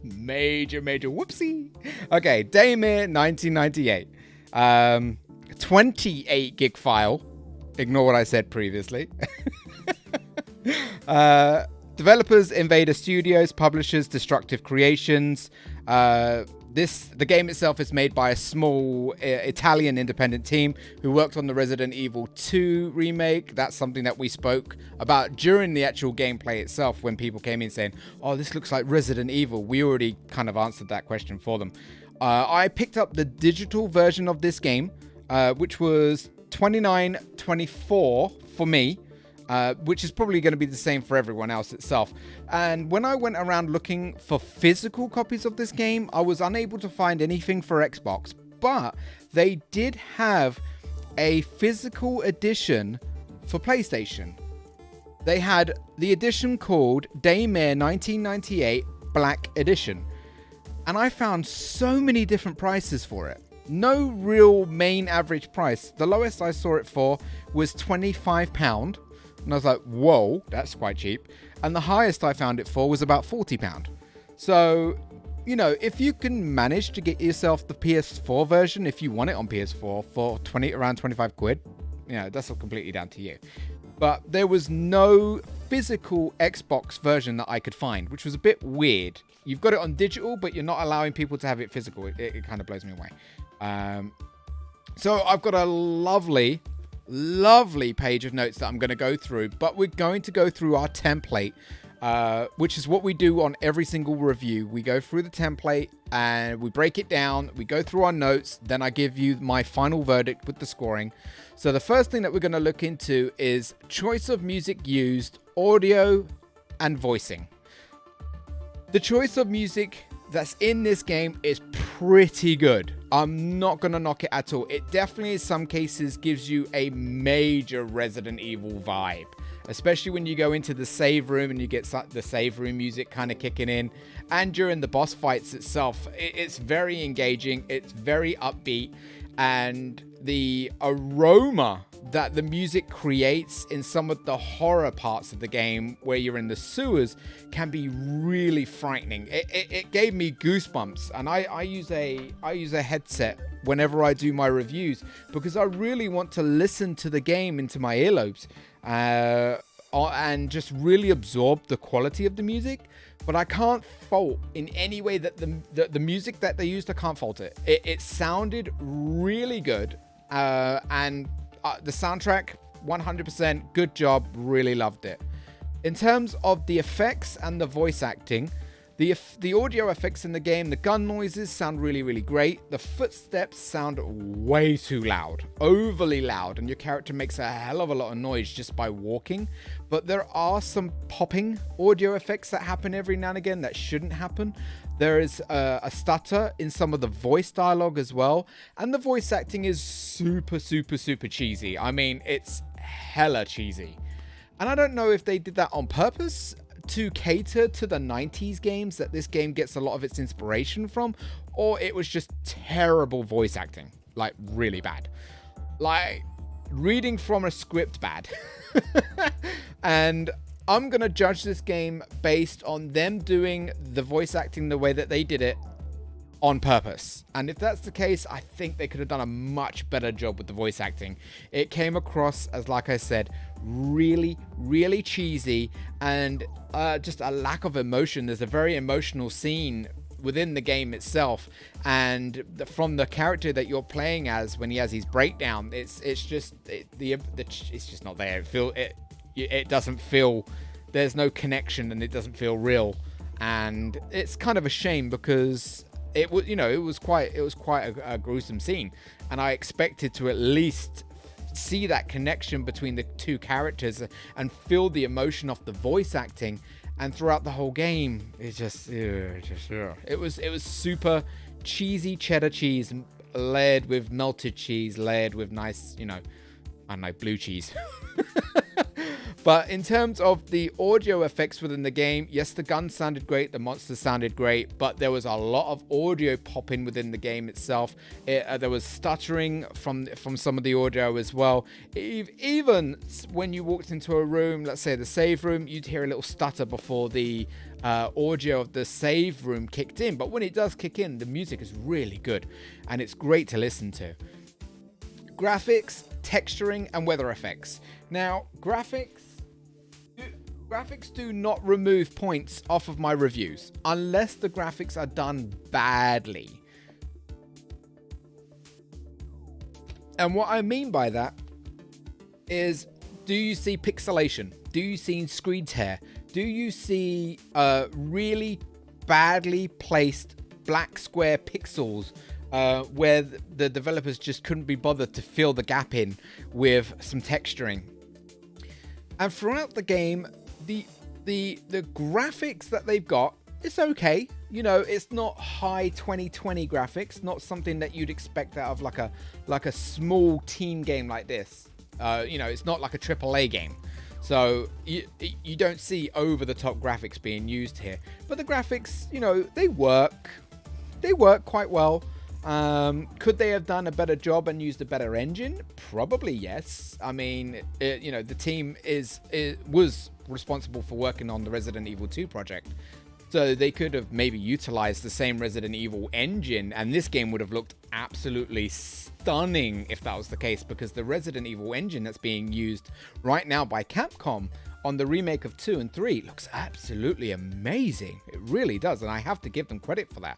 Major whoopsie. Okay, Daymare 1998. 28 gig file. Ignore what I said previously. Developers: Invader Studios. Publishers: Destructive Creations. The game itself is made by a small Italian independent team who worked on the Resident Evil 2 remake. That's something that we spoke about during the actual gameplay itself when people came in saying, oh, this looks like Resident Evil. We already kind of answered that question for them. I picked up the digital version of this game, which was $29.24 for me. Which is probably going to be the same for everyone else itself. And when I went around looking for physical copies of this game, I was unable to find anything for Xbox. But they did have a physical edition for PlayStation. They had the edition called Daymare 1998 Black Edition. And I found so many different prices for it. No real main average price. The lowest I saw it for was £25. And I was like, whoa, that's quite cheap. And the highest I found it for was about £40. So, you know, if you can manage to get yourself the PS4 version, if you want it on PS4 for around 25 quid, you know, that's completely down to you. But there was no physical Xbox version that I could find, which was a bit weird. You've got it on digital, but you're not allowing people to have it physical. It kind of blows me away. So I've got a lovely page of notes that I'm going to go through, but we're going to go through our template, which is what we do on every single review. We go through the template and we break it down. We go through our notes. Then I give you my final verdict with the scoring. So the first thing that we're going to look into is choice of music used, audio, and voicing. The choice of music that's in this game is pretty good. I'm not going to knock it at all. It definitely in some cases gives you a major Resident Evil vibe, especially when you go into the save room and you get the save room music kind of kicking in. And during the boss fights itself, it's very engaging. It's very upbeat. And the aroma that the music creates in some of the horror parts of the game where you're in the sewers can be really frightening. It gave me goosebumps, and I use a headset whenever I do my reviews because I really want to listen to the game into my earlobes and just really absorb the quality of the music. But I can't fault in any way that the music that they used. I can't fault it. It sounded really good, and the soundtrack, 100% good job. Really loved it. In terms of the effects and the voice acting, the audio effects in the game, the gun noises sound really great. The footsteps sound way too loud, overly loud, and your character makes a hell of a lot of noise just by walking. But there are some popping audio effects that happen every now and again that shouldn't happen. There is a stutter in some of the voice dialogue as well. And the voice acting is super cheesy. I mean, it's hella cheesy. And I don't know if they did that on purpose to cater to the 90s games that this game gets a lot of its inspiration from, or it was just terrible voice acting, like really bad, like reading from a script bad. And I'm gonna judge this game based on them doing the voice acting the way that they did it on purpose. And if that's the case, I think they could have done a much better job with the voice acting. It came across as, like I said, really cheesy and just a lack of emotion. There's a very emotional scene within the game itself, and from the character that you're playing as when he has his breakdown, it's just not there. It doesn't feel, there's no connection, and it doesn't feel real, and it's kind of a shame because it was quite a gruesome scene, and I expected to at least see that connection between the two characters and feel the emotion of the voice acting. And throughout the whole game, it was super cheesy cheddar cheese layered with melted cheese, layered with nice, blue cheese. But in terms of the audio effects within the game, yes, the guns sounded great, the monsters sounded great, but there was a lot of audio popping within the game itself. There was stuttering from some of the audio as well. Even when you walked into a room, let's say the save room, you'd hear a little stutter before the audio of the save room kicked in. But when it does kick in, the music is really good and it's great to listen to. Graphics, texturing, and weather effects. Now, graphics do not remove points off of my reviews unless the graphics are done badly. And what I mean by that is, do you see pixelation? Do you see screen tear? Do you see really badly placed black square pixels where the developers just couldn't be bothered to fill the gap in with some texturing? And throughout the game, the graphics that they've got, it's okay. You know, it's not high 2020 graphics, not something that you'd expect out of like a small teen game like this. You know, it's not like a AAA game. So you don't see over-the-top graphics being used here. But the graphics, you know, they work. They work quite well. Could they have done a better job and used a better engine? Probably yes. I mean, you know, the team was responsible for working on the Resident Evil 2 project. So they could have maybe utilized the same Resident Evil engine, and this game would have looked absolutely stunning if that was the case, because the Resident Evil engine that's being used right now by Capcom on the remake of 2 and 3 looks absolutely amazing. It really does, and I have to give them credit for that.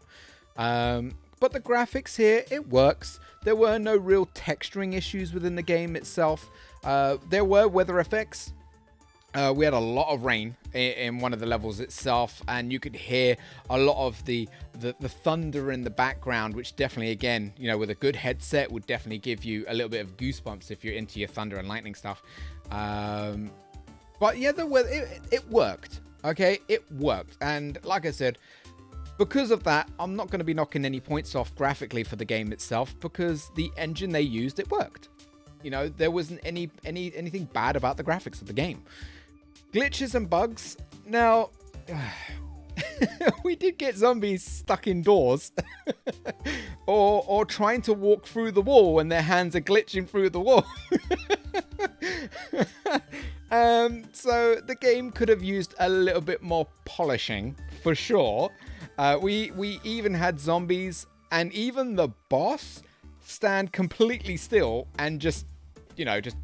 But the graphics here, it works. There were no real texturing issues within the game itself. There were weather effects. We had a lot of rain in one of the levels itself, and you could hear a lot of the thunder in the background, which definitely, again, you know, with a good headset would definitely give you a little bit of goosebumps if you're into your thunder and lightning stuff. But yeah, the weather, it worked. Okay, it worked. And like I said, because of that, I'm not going to be knocking any points off graphically for the game itself, because the engine they used, it worked. You know, there wasn't anything bad about the graphics of the game. Glitches and bugs. Now, we did get zombies stuck indoors or trying to walk through the wall and their hands are glitching through the wall. So the game could have used a little bit more polishing for sure. We even had zombies and even the boss stand completely still and just, you know, just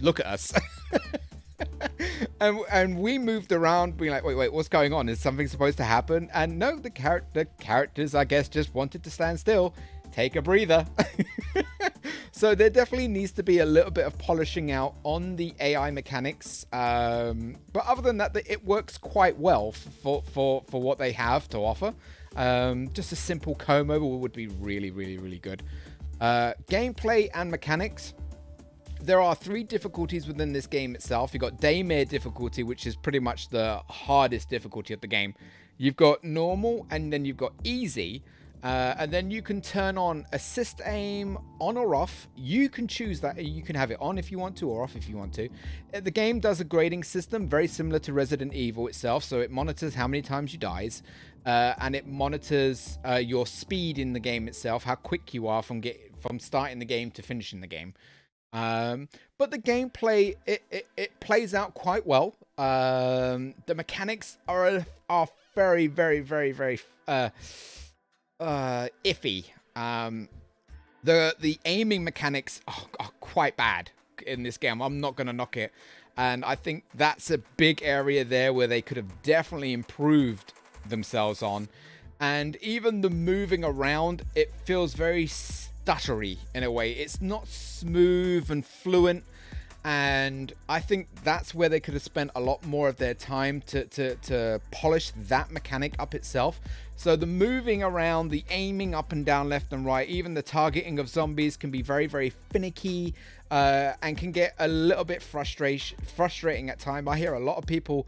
look at us. And we moved around being like, wait, what's going on? Is something supposed to happen? And no, the characters, I guess, just wanted to stand still, take a breather. So there definitely needs to be a little bit of polishing out on the AI mechanics. But other than that, it works quite well for what they have to offer. Just a simple comb over would be really, really, really good. Gameplay and mechanics. There are 3 difficulties within this game itself. You've got Daymare difficulty, which is pretty much the hardest difficulty of the game. You've got normal, and then you've got easy. And then you can turn on assist aim on or off. You can choose that. You can have it on if you want to, or off if you want to. The game does a grading system very similar to Resident Evil itself. So it monitors how many times you dies. And it monitors your speed in the game itself, how quick you are from starting the game to finishing the game. But the gameplay, it plays out quite well. The mechanics are very, very, very, very iffy. The aiming mechanics are quite bad in this game. I'm not going to knock it. And I think that's a big area there where they could have definitely improved themselves on. And even the moving around, it feels very stuttery in a way. It's not smooth and fluent, and I think that's where they could have spent a lot more of their time to polish that mechanic up itself. So the moving around, the aiming up and down, left and right, even the targeting of zombies can be very, very finicky, and can get a little bit frustrating at times. I hear a lot of people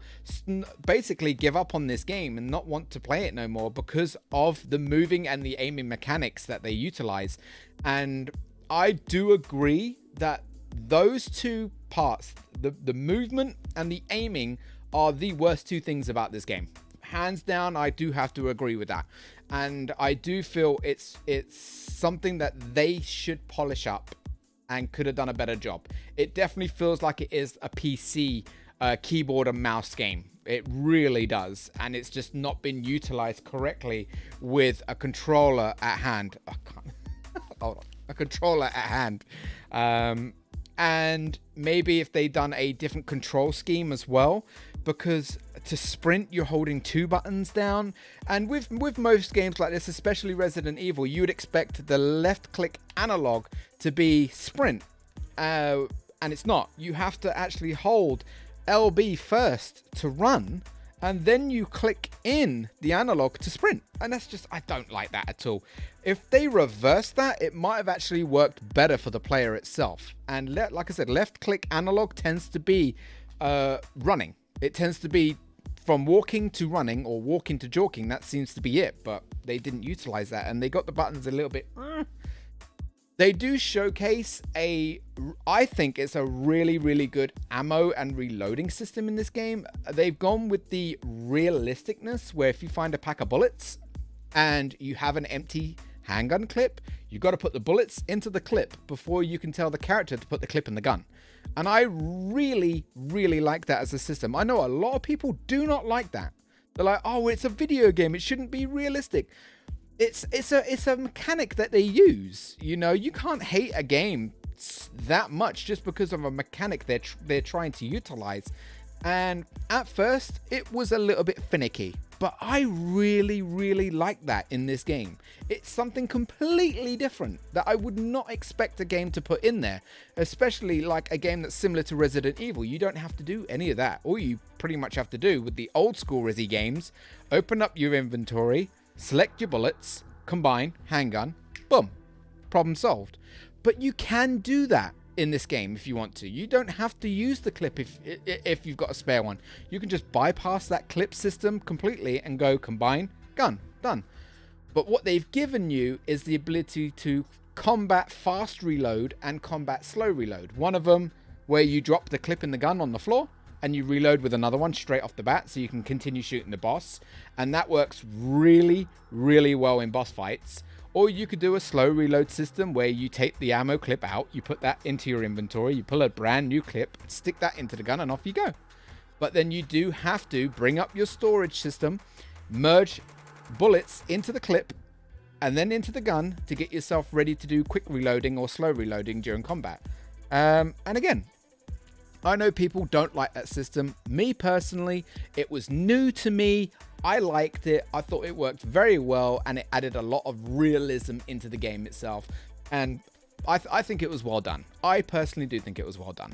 basically give up on this game and not want to play it no more because of the moving and the aiming mechanics that they utilize. And I do agree that those 2 parts, the movement and the aiming, are the worst 2 things about this game. Hands down, I do have to agree with that. And I do feel it's something that they should polish up and could have done a better job. It definitely feels like it is a PC keyboard and mouse game. It really does. And it's just not been utilized correctly with a controller at hand. I can't. Hold on. A controller at hand. And maybe if they done a different control scheme as well, because to sprint you're holding 2 buttons down, and with most games like this, especially Resident Evil, you would expect the left click analog to be sprint, and it's not. You have to actually hold LB first to run, and then you click in the analog to sprint. And that's just, I don't like that at all. If they reverse that, it might have actually worked better for the player itself. And like I said, left click analog tends to be running. It tends to be from walking to running, or walking to jogging. That seems to be it, but they didn't utilize that, and they got the buttons a little bit. They do showcase I think it's a really, really good ammo and reloading system in this game. They've gone with the realisticness, where if you find a pack of bullets and you have an empty handgun clip, you got to put the bullets into the clip before you can tell the character to put the clip in the gun. And I really, really like that as a system. I know a lot of people do not like that. They're like, oh, it's a video game, it shouldn't be realistic. It's a mechanic that they use. You know, you can't hate a game that much just because of a mechanic they're trying to utilize. And at first, it was a little bit finicky, but I really, really like that in this game. It's something completely different that I would not expect a game to put in there, especially like a game that's similar to Resident Evil. You don't have to do any of that. All you pretty much have to do with the old school Resi games, open up your inventory, select your bullets, combine, handgun, boom, problem solved. But you can do that in this game if you want to. You don't have to use the clip if you've got a spare one. You can just bypass that clip system completely and go combine, gun, done. But what they've given you is the ability to combat fast reload and combat slow reload. One of them where you drop the clip in the gun on the floor and you reload with another one straight off the bat, so you can continue shooting the boss. And that works really, really well in boss fights. Or you could do a slow reload system where you take the ammo clip out, you put that into your inventory, you pull a brand new clip, stick that into the gun, and off you go. But then you do have to bring up your storage system, merge bullets into the clip, and then into the gun to get yourself ready to do quick reloading or slow reloading during combat. And again, I know people don't like that system. Me personally, it was new to me. I liked it. I thought it worked very well, and it added a lot of realism into the game itself. And I think it was well done. I personally do think it was well done.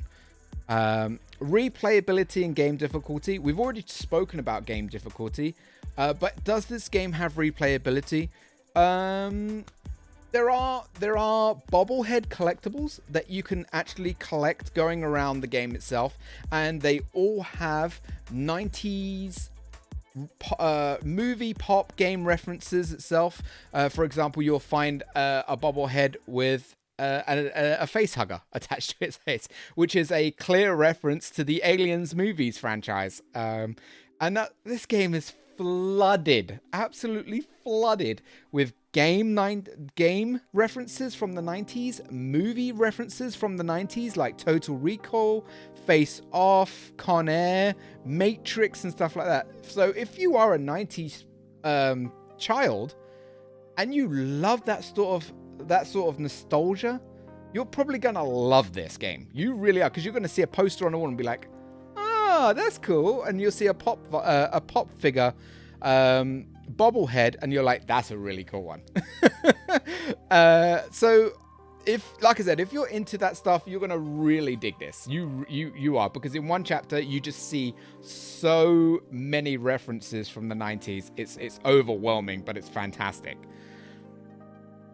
Replayability and game difficulty. We've already spoken about game difficulty, but does this game have replayability? There are bobblehead collectibles that you can actually collect going around the game itself, and they all have 90s movie pop game references itself. For example, you'll find a bobblehead with a face hugger attached to its face, which is a clear reference to the Aliens movies franchise. And this game is flooded, absolutely flooded with game references from the 90s, movie references from the 90s, like Total Recall, Face Off, Con Air, Matrix, and stuff like that. So if you are a 90s child and you love that sort of nostalgia, you're probably gonna love this game. You really are, because you're gonna see a poster on the wall and be like, "Ah, that's cool," and you'll see a pop figure bobblehead, and you're like, "That's a really cool one." So like I said, if you're into that stuff, you're gonna really dig this. You are, because in one chapter you just see so many references from the 90s. It's overwhelming, but it's fantastic.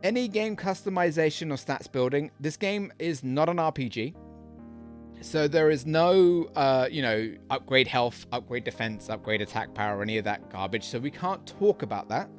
Any game customization or stats building. This game is not an RPG. So there is no, upgrade health, upgrade defense, upgrade attack power, or any of that garbage. So we can't talk about that.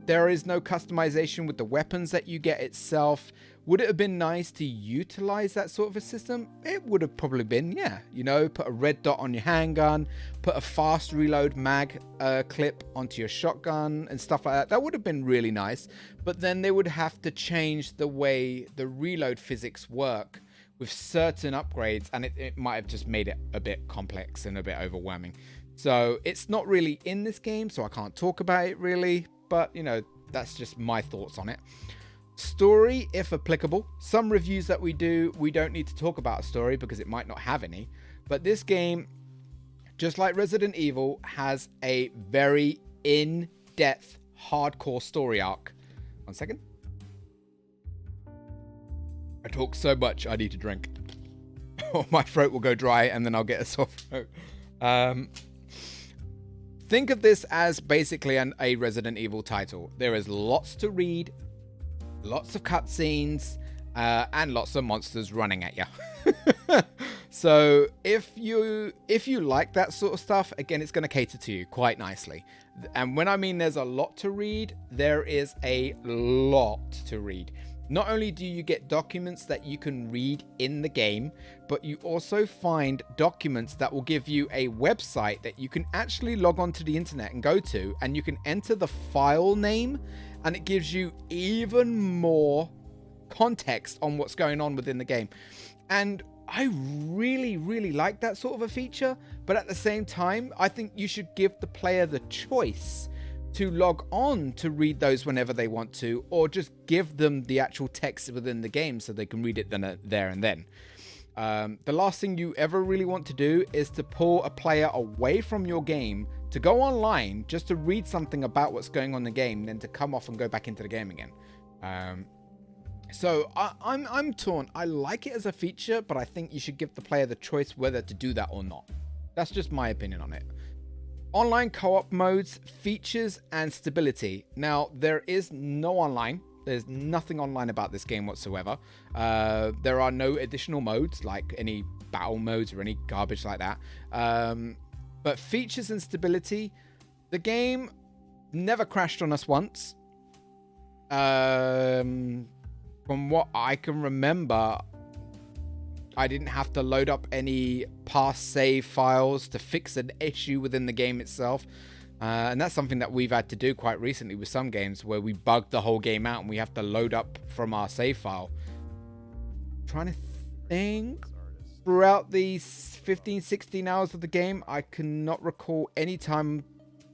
There is no customization with the weapons that you get itself. Would it have been nice to utilize that sort of a system? It would have probably been, yeah. You know, put a red dot on your handgun, put a fast reload mag clip onto your shotgun and stuff like that. That would have been really nice. But then they would have to change the way the reload physics work with certain upgrades, and it might have just made it a bit complex and a bit overwhelming. So it's not really in this game, so I can't talk about it really, but you know, that's just my thoughts on it. Story, if applicable. Some reviews that we do, we don't need to talk about a story because it might not have any, but this game, just like Resident Evil, has a very in-depth, hardcore story arc. 1 second. I talk so much, I need to drink. Or my throat will go dry and then I'll get a sore throat. Think of this as basically a Resident Evil title. There is lots to read, lots of cutscenes, and lots of monsters running at you. So if you like that sort of stuff, again, it's going to cater to you quite nicely. And when I mean there's a lot to read, there is a lot to read. Not only do you get documents that you can read in the game, but you also find documents that will give you a website that you can actually log onto the internet and go to, and you can enter the file name, and it gives you even more context on what's going on within the game. And I really, really like that sort of a feature, but at the same time, I think you should give the player the choice to log on to read those whenever they want to, or just give them the actual text within the game so they can read it there and then. The last thing you ever really want to do is to pull a player away from your game to go online just to read something about what's going on in the game, then to come off and go back into the game again. So I'm torn. I like it as a feature, but I think you should give the player the choice whether to do that or not. That's just my opinion on it. Online co-op modes, features, and stability. Now, there is no online. There's nothing online about this game whatsoever. There are no additional modes, like any battle modes or any garbage like that. But features and stability, the game never crashed on us once. From what I can remember, I didn't have to load up any past save files to fix an issue within the game itself. And that's something that we've had to do quite recently with some games where we bugged the whole game out and we have to load up from our save file. I'm trying to think. Throughout these 15, 16 hours of the game, I cannot recall any time,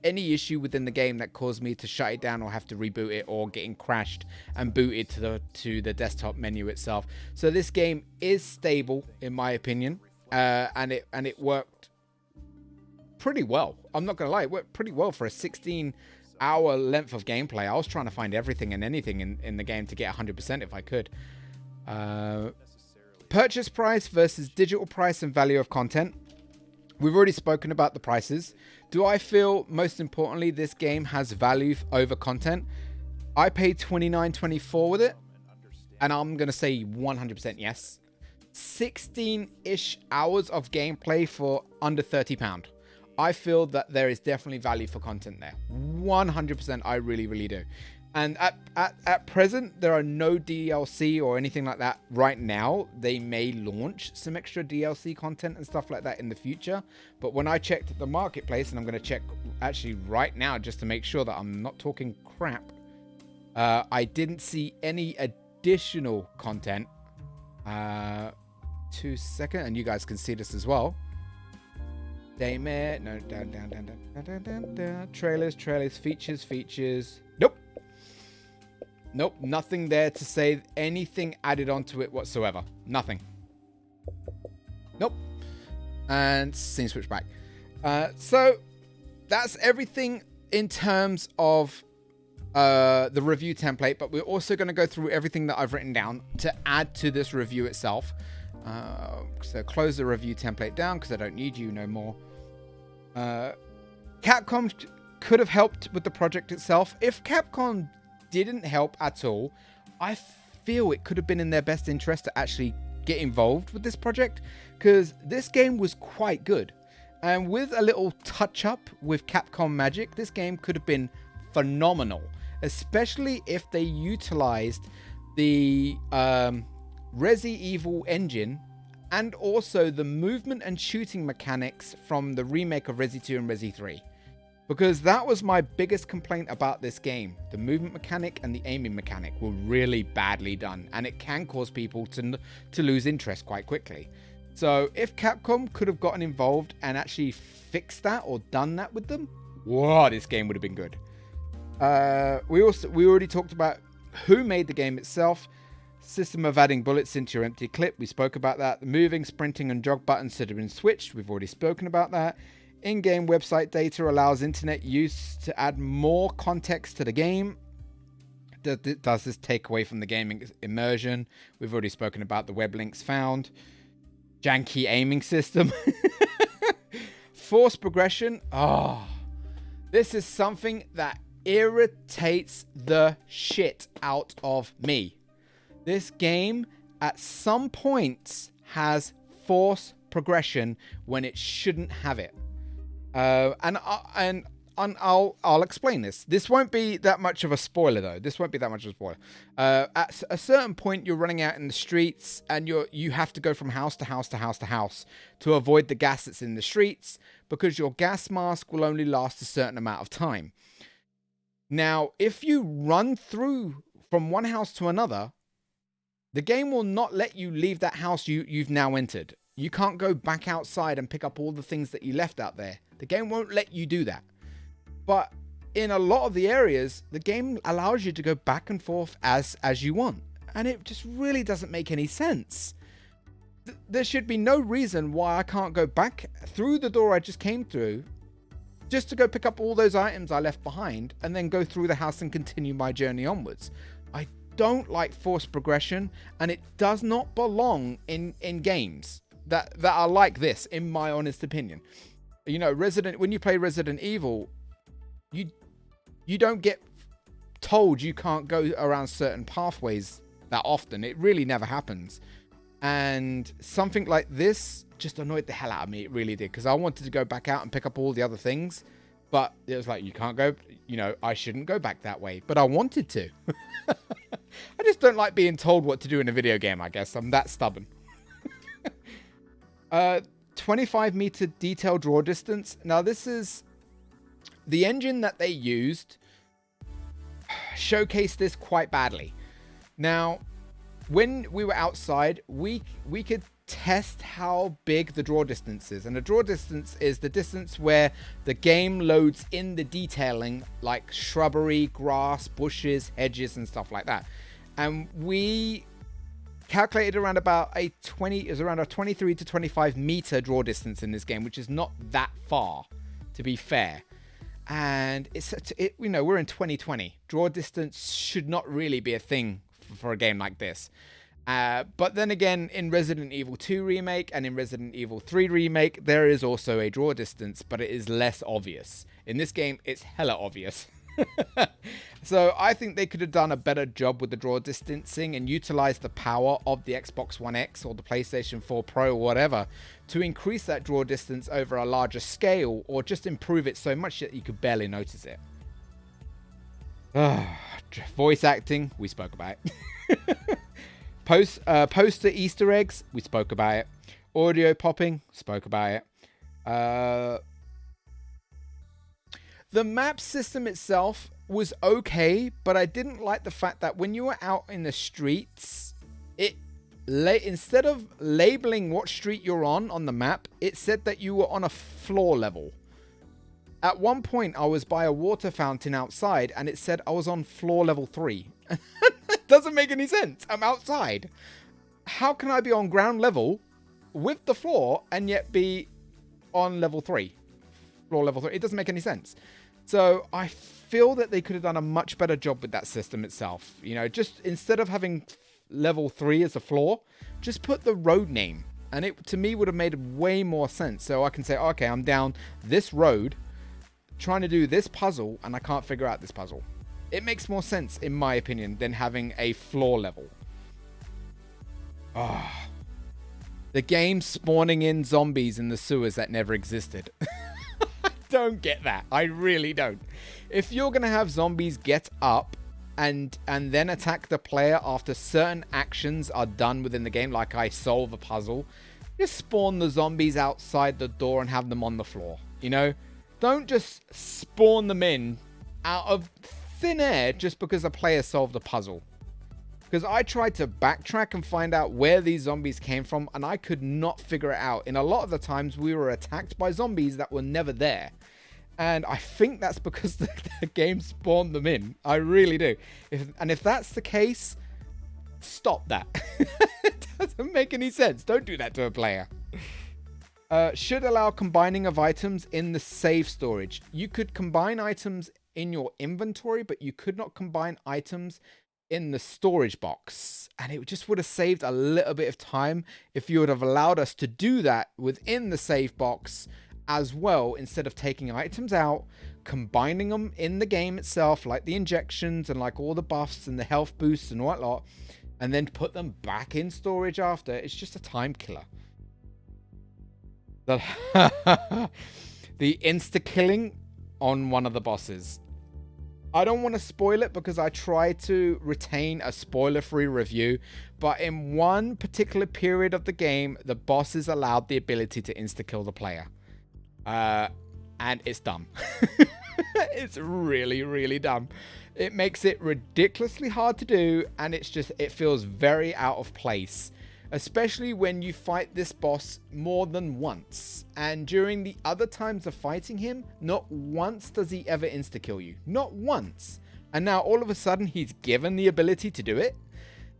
any issue within the game that caused me to shut it down or have to reboot it, or getting crashed and booted to the desktop menu itself. So this game is stable in my opinion, and it worked pretty well. I'm not gonna lie, it worked pretty well for a 16-hour length of gameplay. I was trying to find everything and anything in the game to get 100% if I could. Purchase price versus digital price and value of content. We've already spoken about the prices. Do I feel, most importantly, this game has value over content? I paid $29.24 with it, and I'm going to say 100% yes. 16-ish hours of gameplay for under £30. I feel that there is definitely value for content there. 100%, I really, really do. And at present, there are no DLC or anything like that right now. They may launch some extra DLC content and stuff like that in the future. But when I checked the marketplace, and I'm going to check actually right now just to make sure that I'm not talking crap, I didn't see any additional content. 2 seconds, and you guys can see this as well. Daymare, no, down. Trailers, features. Nope, nothing there to say anything added onto it whatsoever. Nothing. Nope. And scene switch back. So that's everything in terms of the review template, but we're also going to go through everything that I've written down to add to this review itself. So close the review template down because I don't need you no more. Capcom could have helped with the project itself. If Capcom didn't help at all, I feel it could have been in their best interest to actually get involved with this project, because this game was quite good, and with a little touch up with Capcom magic, this game could have been phenomenal, especially if they utilized the Resi Evil engine and also the movement and shooting mechanics from the remake of Resi 2 and Resi 3. Because that was my biggest complaint about this game. The movement mechanic and the aiming mechanic were really badly done, and it can cause people to lose interest quite quickly. So if Capcom could have gotten involved and actually fixed that or done that with them, whoa, this game would have been good. We already talked about who made the game itself. System of adding bullets into your empty clip, we spoke about that. The moving, sprinting, and jog buttons should have been switched. We've already spoken about that. In-game website data allows internet use to add more context to the game. Does this take away from the gaming immersion? We've already spoken about the web links found. Janky aiming system. Forced progression. Oh, this is something that irritates the shit out of me. This game at some points has forced progression when it shouldn't have it. And I'll explain this. This won't be that much of a spoiler, though. This won't be that much of a spoiler. At a certain point, you're running out in the streets, and you have to go from house to house to house to house to avoid the gas that's in the streets, because your gas mask will only last a certain amount of time. Now, if you run through from one house to another, the game will not let you leave that house you've now entered. You can't go back outside and pick up all the things that you left out there. The game won't let you do that. But in a lot of the areas, the game allows you to go back and forth as you want. And it just really doesn't make any sense. There should be no reason why I can't go back through the door I just came through, just to go pick up all those items I left behind, and then go through the house and continue my journey onwards. I don't like forced progression, and it does not belong in games that are like this, in my honest opinion. You know, when you play Resident Evil, you don't get told you can't go around certain pathways that often. It really never happens. And something like this just annoyed the hell out of me. It really did, because I wanted to go back out and pick up all the other things, but it was like, you can't go, I shouldn't go back that way, but I wanted to. I just don't like being told what to do in a video game, I guess. I'm that stubborn. 25 meter detail draw distance. Now, this is the engine that they used showcased this quite badly. Now, when we were outside, we could test how big the draw distance is. And the draw distance is the distance where the game loads in the detailing, like shrubbery, grass, bushes, hedges, and stuff like that. And we calculated around about a 23 to 25 meter draw distance in this game, which is not that far, to be fair. And we're in 2020. Draw distance should not really be a thing for a game like this. But then again, in Resident Evil 2 Remake and in Resident Evil 3 Remake, there is also a draw distance, but it is less obvious. In this game, it's hella obvious. So I think they could have done a better job with the draw distancing and utilized the power of the Xbox One X or the PlayStation 4 Pro or whatever to increase that draw distance over a larger scale, or just improve it so much that you could barely notice it. Voice acting, we spoke about it. Poster Easter eggs, we spoke about it. Audio popping, spoke about it. The map system itself was okay, but I didn't like the fact that when you were out in the streets, instead of labeling what street you're on the map, it said that you were on a floor level. At one point, I was by a water fountain outside, and it said I was on floor level 3. That doesn't make any sense. I'm outside. How can I be on ground level with the floor and yet be on level 3? Floor level 3. It doesn't make any sense. So I feel that they could have done a much better job with that system itself. Just instead of having level 3 as a floor, just put the road name. And it, to me, would have made way more sense. So I can say, okay, I'm down this road trying to do this puzzle, and I can't figure out this puzzle. It makes more sense, in my opinion, than having a floor level. The game spawning in zombies in the sewers that never existed. I don't get that. I really don't. If you're going to have zombies get up and then attack the player after certain actions are done within the game, like I solve a puzzle, just spawn the zombies outside the door and have them on the floor. Don't just spawn them in out of thin air just because a player solved a puzzle. Because I tried to backtrack and find out where these zombies came from, and I could not figure it out. In a lot of the times, we were attacked by zombies that were never there. And I think that's because the game spawned them in. I really do. If that's the case, stop that. It doesn't make any sense. Don't do that to a player. Should allow combining of items in the save storage. You could combine items in your inventory, but you could not combine items in the storage box. And it just would have saved a little bit of time if you would have allowed us to do that within the save box as well, instead of taking items out, combining them in the game itself, like the injections and like all the buffs and the health boosts and whatnot, and then put them back in storage after. It's just a time killer. The insta-killing on one of the bosses. I don't want to spoil it because I try to retain a spoiler-free review, but in one particular period of the game, the bosses allowed the ability to insta-kill the player. And it's dumb. It's really, really dumb. It makes it ridiculously hard to do, and it feels very out of place. Especially when you fight this boss more than once. And during the other times of fighting him, not once does he ever insta-kill you. Not once. And now all of a sudden he's given the ability to do it.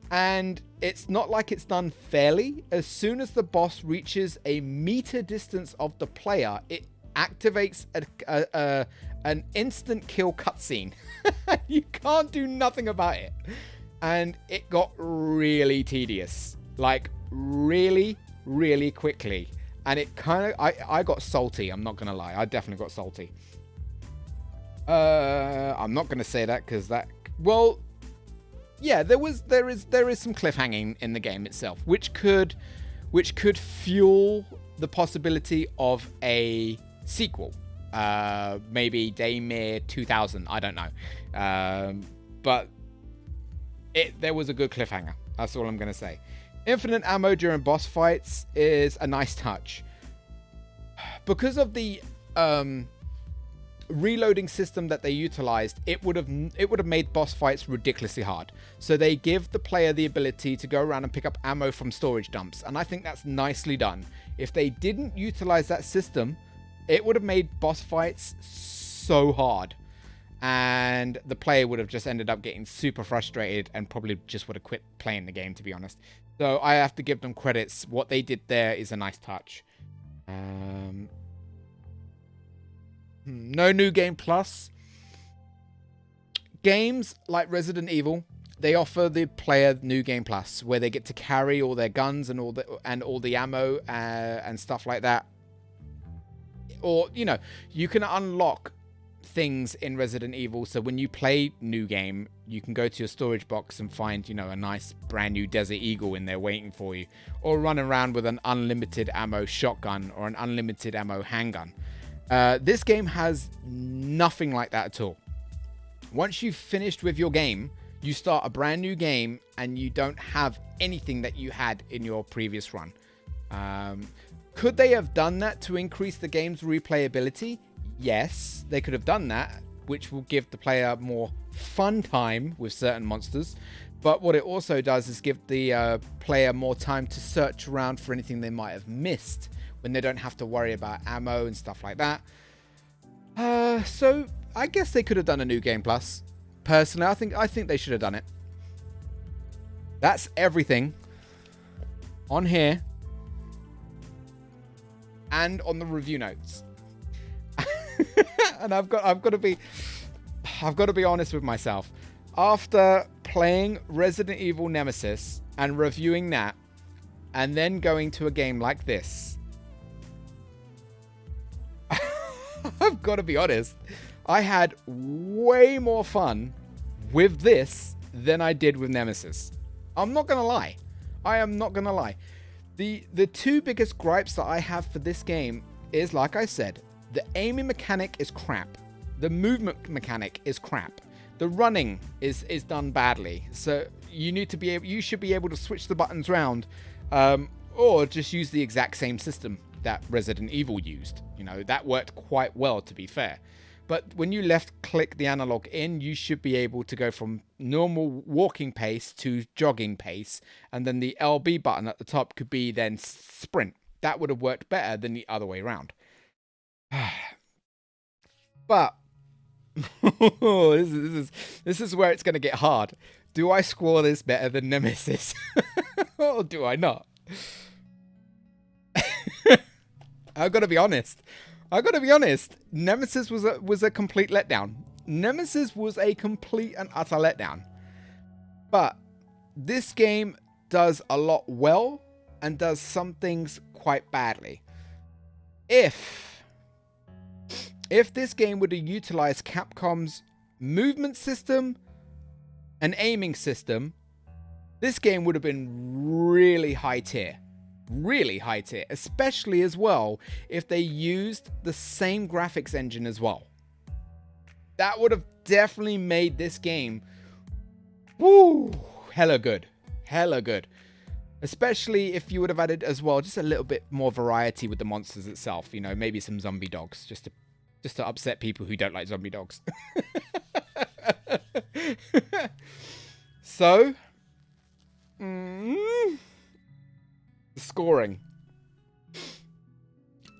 And it's not like it's done fairly. As soon as the boss reaches a meter distance of the player, it activates an instant kill cutscene. You can't do nothing about it. And it got really tedious. Like, really, really quickly. And it kind of... I got salty, I'm not going to lie. I definitely got salty. I'm not going to say that because that... Well, yeah, there is some cliffhanging in the game itself, which could fuel the possibility of a sequel. Maybe Daymare 2000, I don't know. But there was a good cliffhanger. That's all I'm going to say. Infinite ammo during boss fights is a nice touch. Because of the reloading system that they utilized, it would have made boss fights ridiculously hard. So they give the player the ability to go around and pick up ammo from storage dumps, and I think that's nicely done. If they didn't utilize that system, it would have made boss fights so hard. And the player would have just ended up getting super frustrated and probably just would have quit playing the game, to be honest. So I have to give them credits. What they did there is a nice touch. No new game plus. Games like Resident Evil, they offer the player new game plus, where they get to carry all their guns and all the ammo and stuff like that. Or, you know, you can unlock things in Resident Evil, so when you play new game, you can go to your storage box and find, you know, a nice brand new Desert Eagle in there waiting for you, or run around with an unlimited ammo shotgun or an unlimited ammo handgun. This game has nothing like that at all. Once you've finished with your game, you start a brand new game and you don't have anything that you had in your previous run. Could they have done that to increase the game's replayability? Yes, they could have done that, which will give the player more fun time with certain monsters. But what it also does is give the player more time to search around for anything they might have missed when they don't have to worry about ammo and stuff like that. So I guess they could have done a new game plus. Personally, I think they should have done it. That's everything on here and on the review notes. And I've got to be honest with myself. After playing Resident Evil Nemesis and reviewing that, and then going to a game like this, I've got to be honest. I had way more fun with this than I did with Nemesis. I'm not gonna lie. I am not gonna lie. The two biggest gripes that I have for this game is, like I said, the aiming mechanic is crap. The movement mechanic is crap. The running is done badly. So you should be able to switch the buttons around, or just use the exact same system. that Resident Evil used. You know, that worked quite well, to be fair. But when you left click the analog in, you should be able to go from normal walking pace to jogging pace. And then the LB button at the top could be then sprint. That would have worked better than the other way around. But this is where it's going to get hard. Do I score this better than Nemesis? Or do I not? I've got to be honest. Nemesis was a complete letdown. Nemesis was a complete and utter letdown. But this game does a lot well and does some things quite badly. If this game would have utilized Capcom's movement system and aiming system, this game would have been really high tier. Really high tier, especially as well if they used the same graphics engine as well. That would have definitely made this game hella good. Especially if you would have added as well just a little bit more variety with the monsters itself. You know, maybe some zombie dogs just to upset people who don't like zombie dogs. So scoring.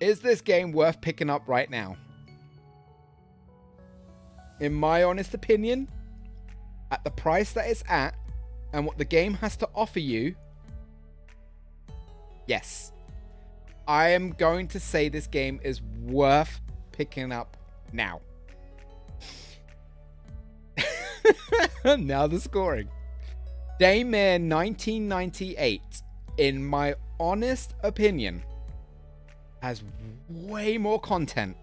Is this game worth picking up right now? In my honest opinion, at the price that it's at and what the game has to offer you, yes. I am going to say this game is worth picking up now. Now the scoring. Daymare 1998, in my honest opinion, has way more content,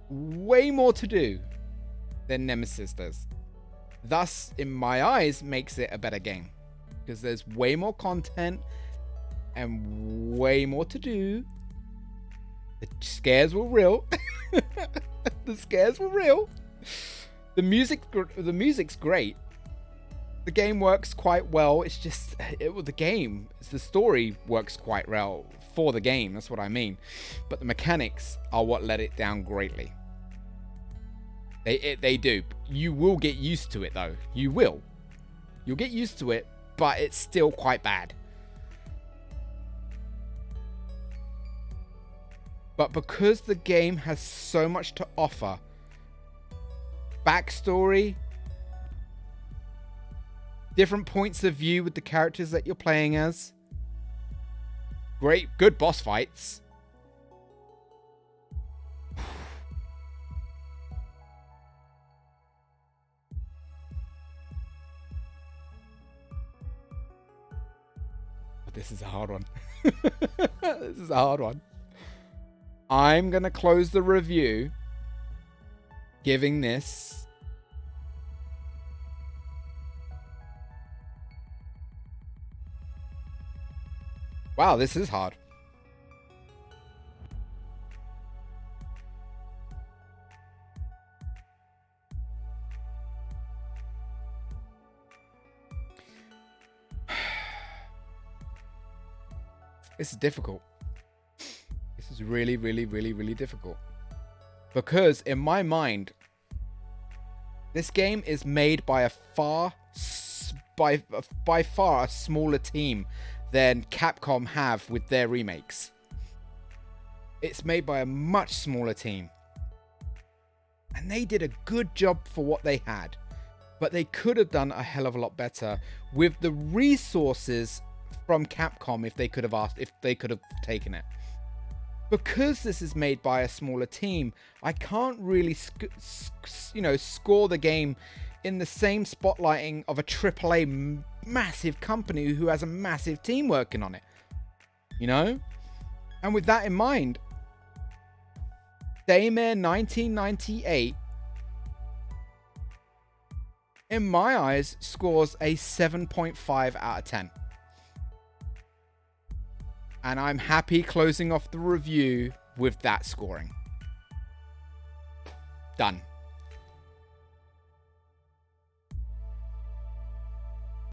way more to do than Nemesis does. Thus, in my eyes, makes it a better game. Because there's way more content and way more to do. The scares were real. The scares were real. The music's great. The game works quite well. It's just the story works quite well for the game. That's what I mean. But the mechanics are what let it down greatly. They do. You will get used to it though. You will. You'll get used to it, but it's still quite bad. But because the game has so much to offer, backstory, different points of view with the characters that you're playing as, good boss fights. But this is a hard one. This is a hard one. I'm going to close the review giving this wow, this is hard. This is difficult. This is really, really, really, really difficult. Because in my mind, this game is made by by far a smaller team than Capcom have with their remakes. It's made by a much smaller team. And they did a good job for what they had. But they could have done a hell of a lot better with the resources from Capcom if they could have taken it. Because this is made by a smaller team, I can't really score the game in the same spotlighting of a AAA massive company who has a massive team working on it. You know? And with that in mind, Daymare 1998, in my eyes, scores a 7.5 out of 10. And I'm happy closing off the review with that scoring. Done.